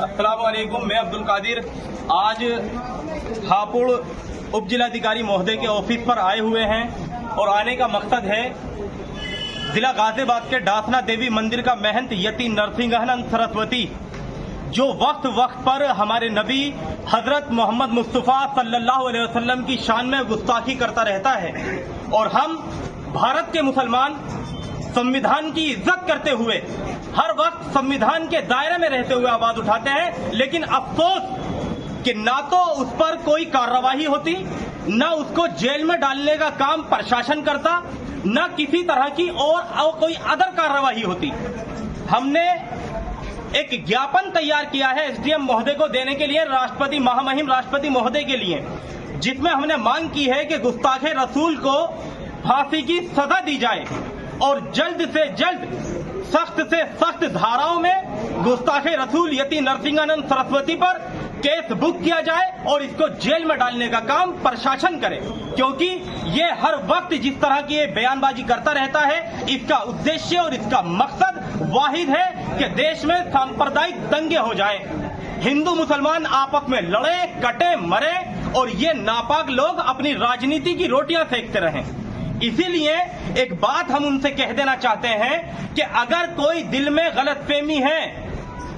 अस्सलाम वालेकुम। मैं अब्दुल कादिर आज हापुड़ उप जिलाधिकारी महोदय के ऑफिस पर आए हुए हैं और आने का मकसद है जिला गाजियाबाद के डासना देवी मंदिर का महंत यति नरसिंहानंद सरस्वती जो वक्त वक्त पर हमारे नबी हजरत मोहम्मद मुस्तफ़ा सल्लल्लाहु अलैहि वसल्लम की शान में गुस्ताखी करता रहता है और हम भारत के मुसलमान संविधान की इज्जत करते हुए हर वक्त संविधान के दायरे में रहते हुए आवाज उठाते हैं, लेकिन अफसोस कि ना तो उस पर कोई कार्रवाई होती, ना उसको जेल में डालने का काम प्रशासन करता, ना किसी तरह की और कोई अदर कार्रवाई होती। हमने एक ज्ञापन तैयार किया है एसडीएम महोदय को देने के लिए, राष्ट्रपति महामहिम राष्ट्रपति महोदय के लिए, जिसमें हमने मांग की है कि गुस्ताखे रसूल को फांसी की सजा दी जाए और जल्द से जल्द सख्त से सख्त धाराओं में गुस्ताखे रसूल यति नरसिंहानंद सरस्वती पर केस बुक किया जाए और इसको जेल में डालने का काम प्रशासन करे, क्योंकि ये हर वक्त जिस तरह की बयानबाजी करता रहता है, इसका उद्देश्य और इसका मकसद वाहिद है कि देश में सांप्रदायिक दंगे हो जाए, हिंदू मुसलमान आपस में लड़े कटे मरे और ये नापाक लोग अपनी राजनीति की रोटियां सेकते रहें। इसीलिए एक बात हम उनसे कह देना चाहते हैं कि अगर कोई दिल में गलतफहमी है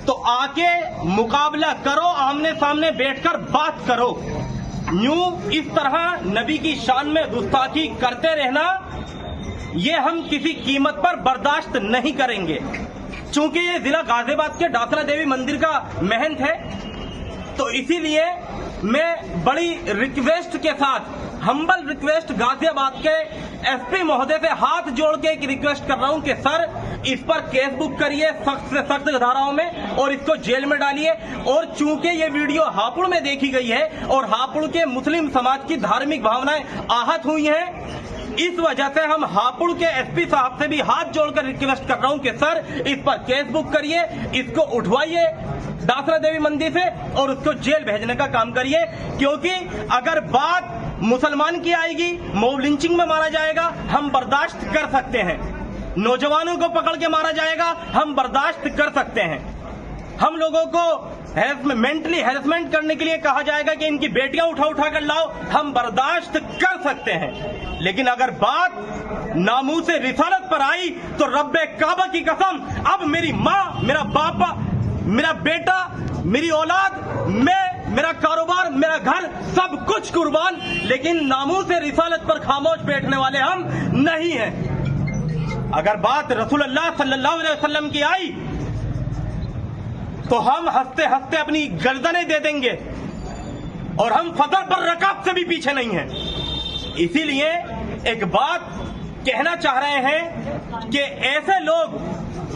तो आके मुकाबला करो, आमने सामने बैठकर बात करो। यूं इस तरह नबी की शान में गुस्ताखी करते रहना ये हम किसी कीमत पर बर्दाश्त नहीं करेंगे। चूंकि ये जिला गाजियाबाद के डासना देवी मंदिर का महंत है, तो इसीलिए मैं बड़ी रिक्वेस्ट के साथ, हम्बल रिक्वेस्ट गाजियाबाद के एसपी महोदय से हाथ जोड़ के एक रिक्वेस्ट कर रहा हूं कि सर इस पर केस बुक करिए सख्त से सख्त धाराओं में और इसको जेल में डालिए। और चूंकि ये वीडियो हापुड़ में देखी गई है और हापुड़ के मुस्लिम समाज की धार्मिक भावनाएं आहत हुई हैं, इस वजह से हम हापुड़ के एसपी साहब से भी हाथ जोड़कर रिक्वेस्ट कर रहा हूं कि सर इस पर केस बुक करिए, इसको उठवाइए डासना देवी मंदिर से और उसको जेल भेजने का काम करिए। क्योंकि अगर बात मुसलमान की आएगी, मॉब लिंचिंग में मारा जाएगा, हम बर्दाश्त कर सकते हैं, नौजवानों को पकड़ के मारा जाएगा, हम बर्दाश्त कर सकते हैं, हम लोगों को मेंटली हैरेसमेंट करने के लिए कहा जाएगा कि इनकी बेटियां उठा कर लाओ, हम बर्दाश्त कर सकते हैं। लेकिन अगर बात नामूस रिसालत पर आई तो रब्बे काबा की कसम, अब मेरी माँ, मेरा बापा, मेरा बेटा, मेरी औलाद, मैं, मेरा कारोबार, मेरा घर, सब कुछ कुर्बान, लेकिन नामूस रिसालत पर खामोश बैठने वाले हम नहीं हैं। अगर बात रसूलुल्लाह सल्लल्लाहु अलैहि वसल्लम की आई तो हम हंसते हंसते अपनी गर्दनें दे देंगे और हम फजर पर रकाब से भी पीछे नहीं हैं। इसीलिए एक बात कहना चाह रहे हैं कि ऐसे लोग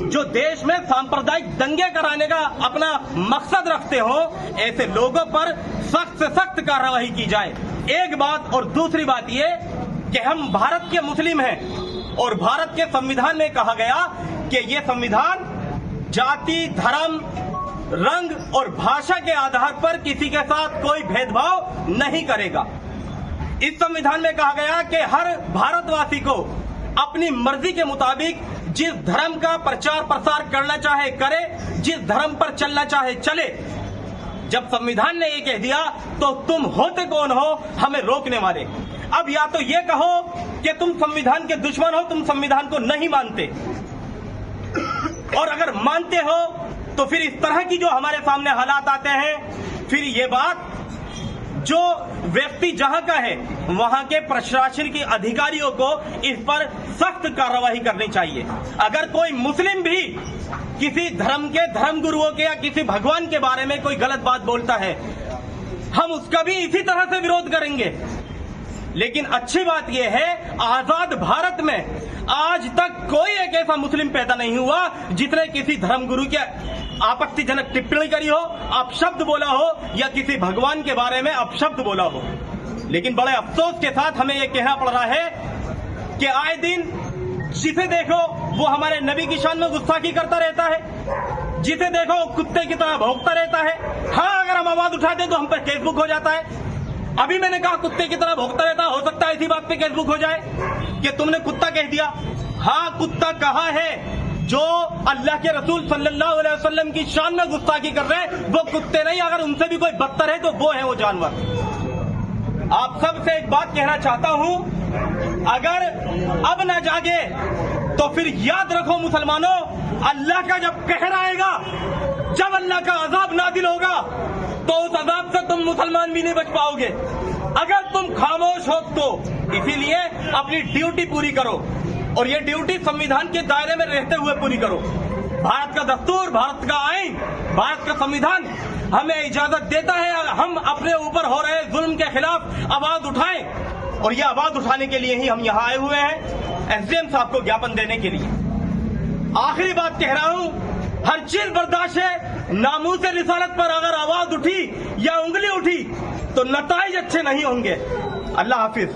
जो देश में सांप्रदायिक दंगे कराने का अपना मकसद रखते हो, ऐसे लोगों पर सख्त से सख्त कार्रवाई की जाए। एक बात, और दूसरी बात ये कि हम भारत के मुस्लिम हैं और भारत के संविधान में कहा गया कि ये संविधान जाति, धर्म, रंग और भाषा के आधार पर किसी के साथ कोई भेदभाव नहीं करेगा। इस संविधान में कहा गया कि हर भारतवासी को अपनी मर्जी के मुताबिक जिस धर्म का प्रचार प्रसार करना चाहे करे, जिस धर्म पर चलना चाहे चले। जब संविधान ने ये कह दिया तो तुम होते कौन हो हमें रोकने वाले? अब या तो ये कहो कि तुम संविधान के दुश्मन हो, तुम संविधान को नहीं मानते, और अगर मानते हो तो फिर इस तरह की जो हमारे सामने हालात आते हैं, फिर ये बात जो व्यक्ति जहां का है वहां के प्रशासन के अधिकारियों को इस पर सख्त कार्रवाई करनी चाहिए। अगर कोई मुस्लिम भी किसी धर्म के धर्म गुरुओं के या किसी भगवान के बारे में कोई गलत बात बोलता है, हम उसका भी इसी तरह से विरोध करेंगे। लेकिन अच्छी बात यह है, आजाद भारत में आज तक कोई एक ऐसा मुस्लिम पैदा नहीं हुआ जिसने किसी धर्म गुरु के आपत्तिजनक टिप्पणी करी हो, अपशब्द बोला हो या किसी भगवान के बारे में अपशब्द बोला हो। लेकिन बड़े अफसोस के साथ हमें यह कहना पड़ रहा है कि आए दिन जिसे देखो वो हमारे नबी की शान में गुस्ताखी करता रहता है, जिसे देखो कुत्ते की तरह भौंकता रहता है। हाँ, अगर हम आवाज उठाते तो हम पर केस बुक हो जाता है। अभी मैंने कहा कुत्ते की तरह भौंकता रहता, हो सकता है इसी बात पे केस बुक हो जाए कि तुमने कुत्ता कह दिया। हाँ, कुत्ता कहा है, जो अल्लाह के रसूल सल्लल्लाहु अलैहि वसल्लम की शान में गुस्ताखी कर रहे हैं वो कुत्ते नहीं, अगर उनसे भी कोई बदतर है तो वो है वो जानवर। आप सबसे एक बात कहना चाहता हूं, अगर अब न जागे तो फिर याद रखो मुसलमानों, अल्लाह का जब कहर आएगा, जब अल्लाह का अजाब नादिल होगा तो उस अजाब से तुम मुसलमान भी नहीं बच पाओगे अगर तुम खामोश हो तो। इसीलिए अपनी ड्यूटी पूरी करो और ये ड्यूटी संविधान के दायरे में रहते हुए पूरी करो। भारत का दस्तूर, भारत का आईन, भारत का संविधान हमें इजाजत देता है हम अपने ऊपर हो रहे जुल्म के खिलाफ आवाज उठाएं, और ये आवाज उठाने के लिए ही हम यहाँ आए हुए हैं, एसडीएम साहब को ज्ञापन देने के लिए। आखिरी बात कह रहा हूं, हर चीज बर्दाश्त है, नामूस रिसालत पर अगर आवाज उठी या उंगली उठी तो नताइज अच्छे नहीं होंगे। अल्लाह हाफिज।